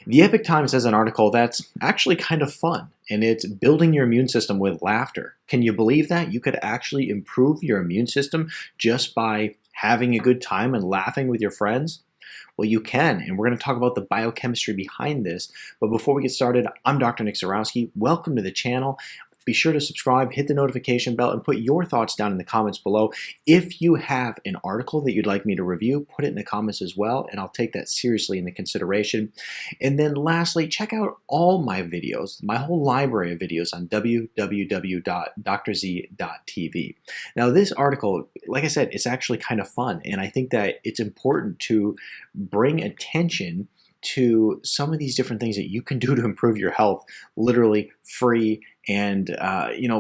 The Epic Times has an article that's actually kind of fun, and it's building your immune system with laughter. Can you believe that? You could actually improve your immune system just by having a good time and laughing with your friends? Well, you can, and we're going to talk about the biochemistry behind this. But before we get started, I'm Dr. Nick Zarowski. Welcome to the channel. Be sure to subscribe, hit the notification bell, and put your thoughts down in the comments below. If you have an article that you'd like me to review, put it in the comments as well, and I'll take that seriously into consideration. And then lastly, check out all my videos, my whole library of videos on www.drz.tv. Now, this article, like I said, it's actually kind of fun, and I think that it's important to bring attention to some of these different things that you can do to improve your health, literally free. And,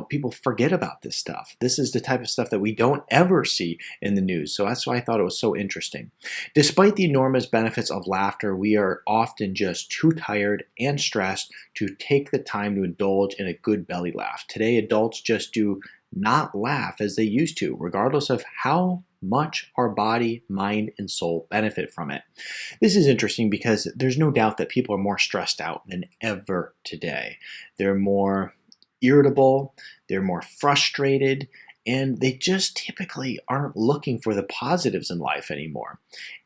people forget about this stuff. This is the type of stuff that we don't ever see in the news. So that's why I thought it was so interesting. Despite the enormous benefits of laughter, we are often just too tired and stressed to take the time to indulge in a good belly laugh. Today, adults just do not laugh as they used to, regardless of how much our body, mind, and soul benefit from it. This is interesting because there's no doubt that people are more stressed out than ever today. They're more irritable, they're more frustrated, and they just typically aren't looking for the positives in life anymore.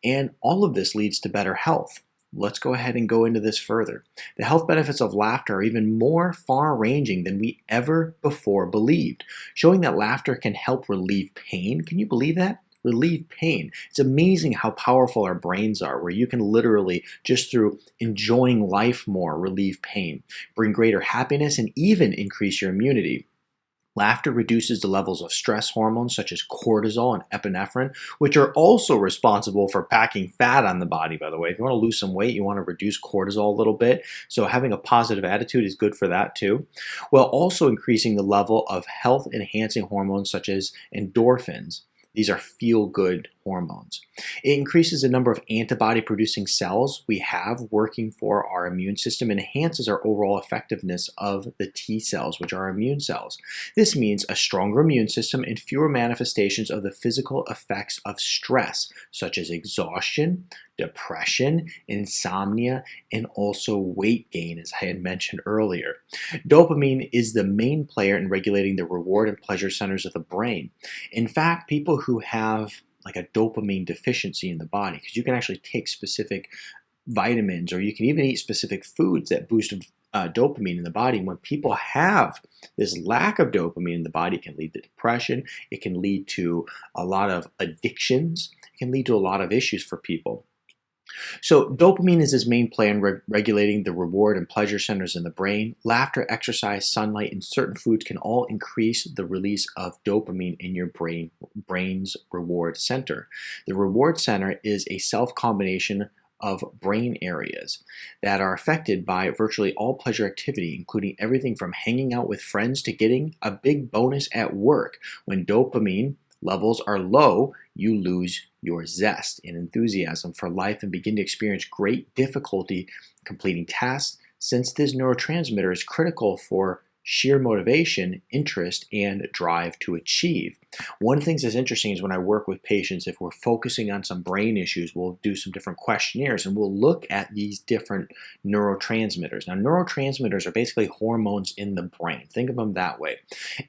And all of this leads to better health. Let's go ahead and go into this further. The health benefits of laughter are even more far-ranging than we ever before believed, showing that laughter can help relieve pain. Can you believe that? Relieve pain. It's amazing how powerful our brains are, where you can literally, just through enjoying life more, relieve pain, bring greater happiness, and even increase your immunity. Laughter reduces the levels of stress hormones such as cortisol and epinephrine, which are also responsible for packing fat on the body, by the way. If you want to lose some weight, you want to reduce cortisol a little bit. So having a positive attitude is good for that too. While also increasing the level of health-enhancing hormones such as endorphins. These are feel-good hormones. It increases the number of antibody-producing cells we have working for our immune system and enhances our overall effectiveness of the T cells, which are immune cells. This means a stronger immune system and fewer manifestations of the physical effects of stress, such as exhaustion, depression, insomnia, and also weight gain, as I had mentioned earlier. Dopamine is the main player in regulating the reward and pleasure centers of the brain. In fact, people who have like a dopamine deficiency in the body, because you can actually take specific vitamins or you can even eat specific foods that boost dopamine in the body. And when people have this lack of dopamine in the body, it can lead to depression, it can lead to a lot of addictions, it can lead to a lot of issues for people. So dopamine is his main player in regulating the reward and pleasure centers in the brain. Laughter, exercise, sunlight, and certain foods can all increase the release of dopamine in your brain's reward center. The reward center is a self-combination of brain areas that are affected by virtually all pleasure activity, including everything from hanging out with friends to getting a big bonus at work. When dopamine levels are low, you lose your zest and enthusiasm for life and begin to experience great difficulty completing tasks, since this neurotransmitter is critical for sheer motivation, interest, and drive to achieve. One of the things that's interesting is when I work with patients, if we're focusing on some brain issues, we'll do some different questionnaires and we'll look at these different neurotransmitters. Now, neurotransmitters are basically hormones in the brain. Think of them that way.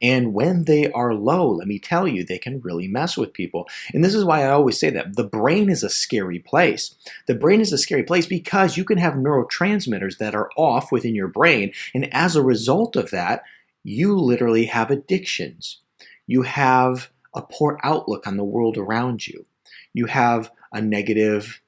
And when they are low, let me tell you, they can really mess with people. And this is why I always say that the brain is a scary place. The brain is a scary place because you can have neurotransmitters that are off within your brain. And as a result of that, you literally have addictions. You have a poor outlook on the world around you. You have a negative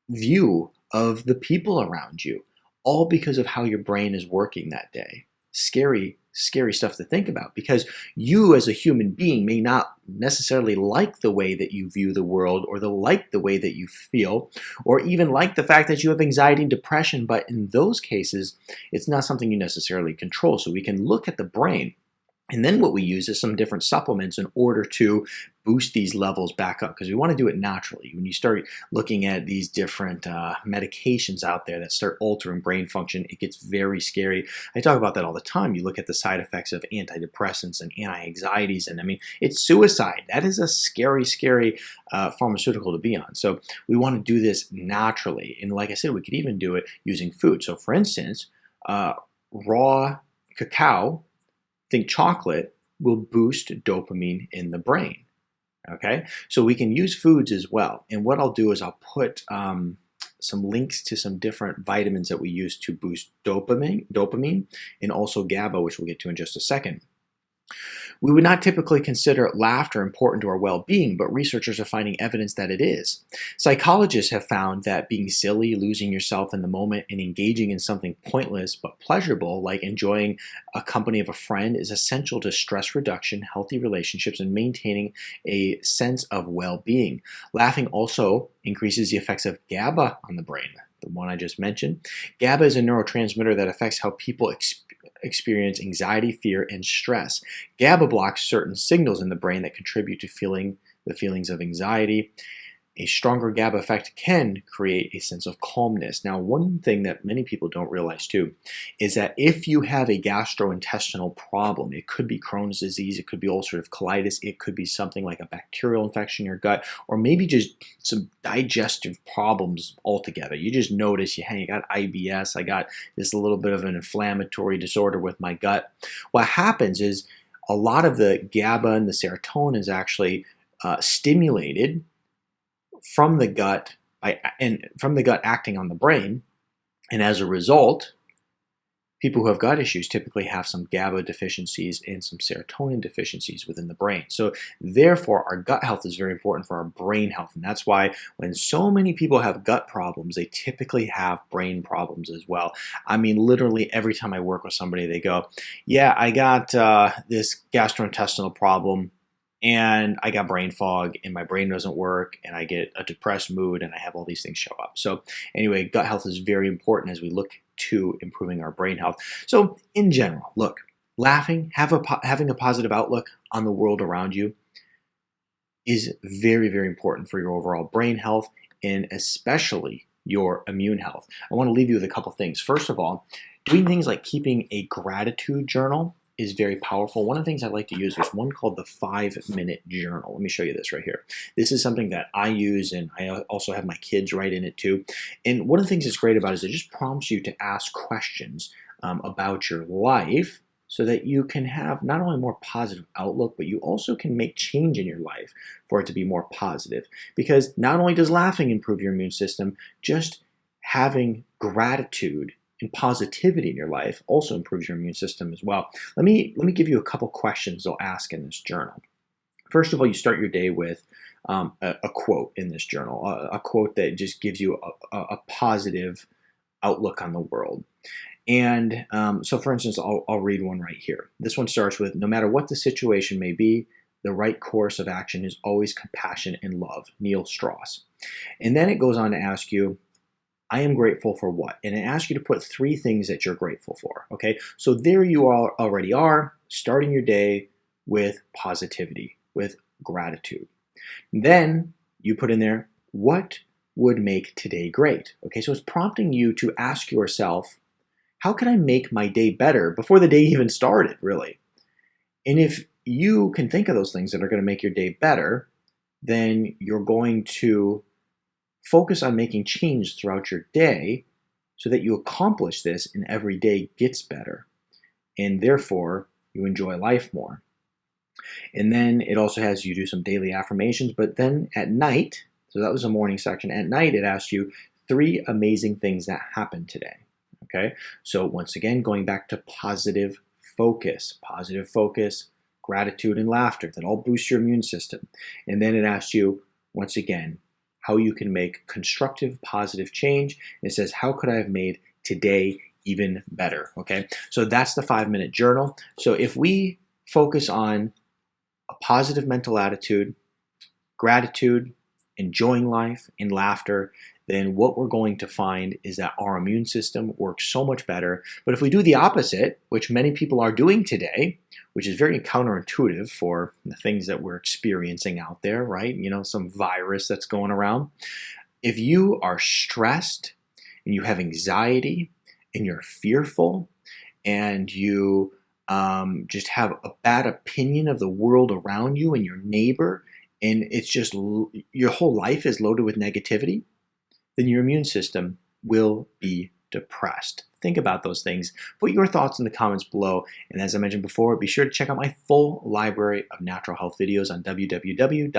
view of the people around you, all because of how your brain is working that day. Scary, scary stuff to think about, because you as a human being may not necessarily like the way that you view the world or like the way that you feel, or even like the fact that you have anxiety and depression, but in those cases, it's not something you necessarily control. So we can look at the brain And then what we use is some different supplements in order to boost these levels back up because we want to do it naturally. When you start looking at these different medications out there that start altering brain function, it gets very scary. I talk about that all the time. You look at the side effects of antidepressants and anti-anxieties, and I mean, it's suicide. That is a scary, scary pharmaceutical to be on. So we want to do this naturally. And like I said, we could even do it using food. So for instance, raw cacao, think chocolate, will boost dopamine in the brain. Okay, so we can use foods as well. And what I'll do is I'll put some links to some different vitamins that we use to boost dopamine, and also GABA, which we'll get to in just a second. We would not typically consider laughter important to our well-being, but researchers are finding evidence that it is. Psychologists have found that being silly, losing yourself in the moment, and engaging in something pointless but pleasurable, like enjoying a company of a friend, is essential to stress reduction, healthy relationships, and maintaining a sense of well-being. Laughing also increases the effects of GABA on the brain, the one I just mentioned. GABA is a neurotransmitter that affects how people experience anxiety, fear, and stress. GABA blocks certain signals in the brain that contribute to the feelings of anxiety. A stronger GABA effect can create a sense of calmness. Now, one thing that many people don't realize too is that if you have a gastrointestinal problem, it could be Crohn's disease, it could be ulcerative colitis, it could be something like a bacterial infection in your gut, or maybe just some digestive problems altogether. You just notice, hey, I got IBS, I got this little bit of an inflammatory disorder with my gut. What happens is a lot of the GABA and the serotonin is actually stimulated from the gut acting on the brain, and as a result, people who have gut issues typically have some GABA deficiencies and some serotonin deficiencies within the brain. So therefore, our gut health is very important for our brain health, and that's why when so many people have gut problems, they typically have brain problems as well. I mean, literally every time I work with somebody, they go, yeah, I got this gastrointestinal problem, and I got brain fog, and my brain doesn't work, and I get a depressed mood, and I have all these things show up. So anyway, gut health is very important as we look to improving our brain health. So in general, look, laughing, having a positive outlook on the world around you is very, very important for your overall brain health, and especially your immune health. I want to leave you with a couple things. First of all, doing things like keeping a gratitude journal is very powerful. One of the things I like to use is one called the 5-minute journal. Let me show you this right here. This is something that I use, and I also have my kids write in it too. And one of the things that's great about it is it just prompts you to ask questions about your life so that you can have not only a more positive outlook, but you also can make change in your life for it to be more positive. Because not only does laughing improve your immune system, just having gratitude and positivity in your life also improves your immune system as well. Let me give you a couple questions they'll ask in this journal. First of all, you start your day with a quote in this journal, a quote that just gives you a positive outlook on the world. And so, for instance, I'll read one right here. This one starts with, no matter what the situation may be, the right course of action is always compassion and love, Neil Strauss. And then it goes on to ask you, I am grateful for what? And it asks you to put 3 things that you're grateful for, okay? So there you already are, starting your day with positivity, with gratitude. Then you put in there, what would make today great? Okay, so it's prompting you to ask yourself, how can I make my day better before the day even started, really? And if you can think of those things that are going to make your day better, then you're going to focus on making change throughout your day so that you accomplish this and every day gets better. And therefore, you enjoy life more. And then it also has you do some daily affirmations. But then at night, so that was the morning section. At night, it asks you 3 amazing things that happened today. Okay? So once again, going back to positive focus, gratitude, and laughter. That all boosts your immune system. And then it asks you, once again, how you can make constructive, positive change. And it says, how could I have made today even better? Okay, so that's the 5-minute journal. So if we focus on a positive mental attitude, gratitude, enjoying life, and laughter, then what we're going to find is that our immune system works so much better. But if we do the opposite, which many people are doing today, which is very counterintuitive for the things that we're experiencing out there, right? Some virus that's going around. If you are stressed and you have anxiety and you're fearful and you just have a bad opinion of the world around you and your neighbor, and it's just your whole life is loaded with negativity, then your immune system will be depressed. Think about those things. Put your thoughts in the comments below. And as I mentioned before, be sure to check out my full library of natural health videos on www.drzee.tv.